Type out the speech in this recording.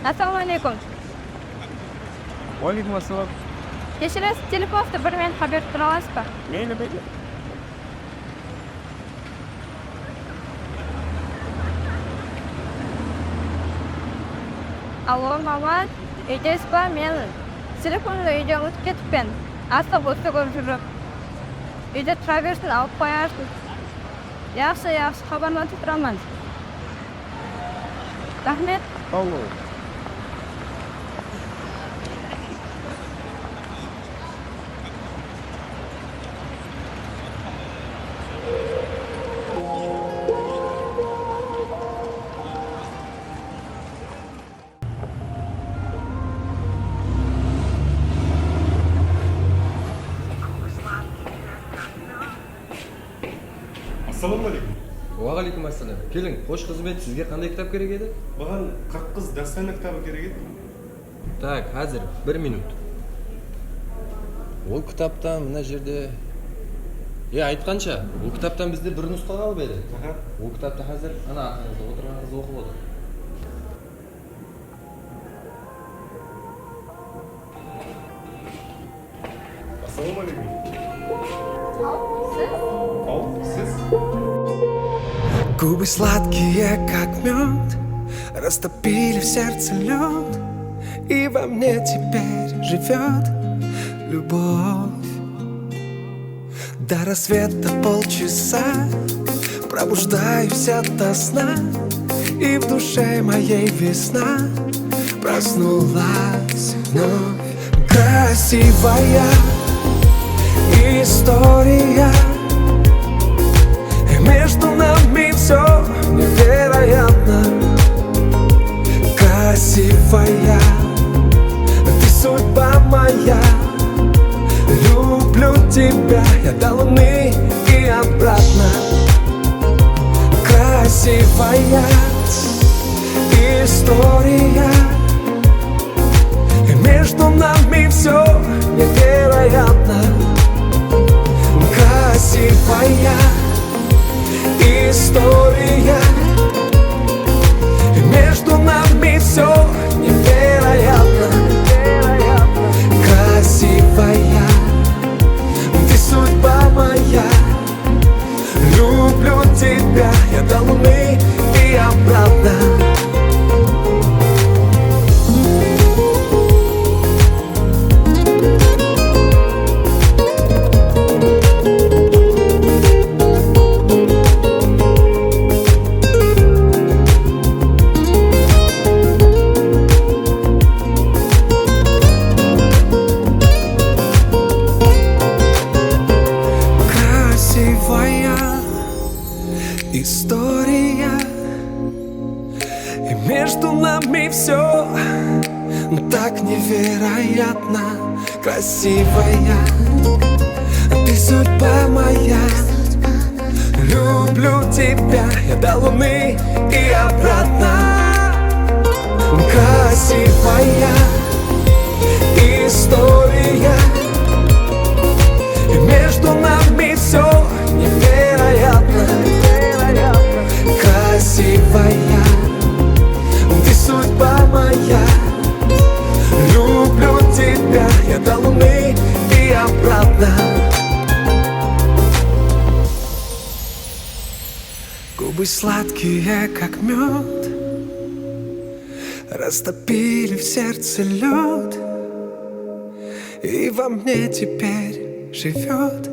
Assalomu alaykum. Alaykum assalom. Kechirasiz, telefonda bir men xabar qila olasizmi? Mayli. Allo, Mamad. Uydasizmi? Men telefonda uydan o'tib ketibman. Asta bo'lsa ko'rishib. Uyda turaversin, olib qo'yarsiz. Yaxshi, xabarnoma turaman. Rahmat. Allo. Assalomu alaykum. Va alaykum assalom. Keling, qo'sh xizmat sizga qanday kitob kerak edi? Mаған Qirqiz dastana kitobi kerak edi. Tak, hozir 1 minut. Bu kitobdan mana yerda aytgancha, bu kitobdan bizda bir nusxa qolib edi. Bu kitobda hozir ana orqangizda o'tirgan qiz o'qib o'tir. Assalomu alaykum. Siz? Губы сладкие, как мед, растопили в сердце лед, и во мне теперь живет любовь. До рассвета полчаса пробуждаюсь ото сна, и в душе моей весна проснулась вновь. Красивая история, и между нами все невероятно. Красивая, ты судьба моя. Люблю тебя я до луны и обратно. Красивая история, и между нами все невероятно. Красивая история, и между нами все невероятно. Красивая, ты судьба моя. Люблю тебя я до луны и обратно. История, и между нами все так невероятно. Красивая, ты судьба моя. Люблю тебя я до луны и обратно. Красивая история, и между нами все невероятно. Красивая, ты судьба моя. Люблю тебя я до луны и обратно. Губы сладкие, как мед, растопили в сердце лед, и во мне теперь живет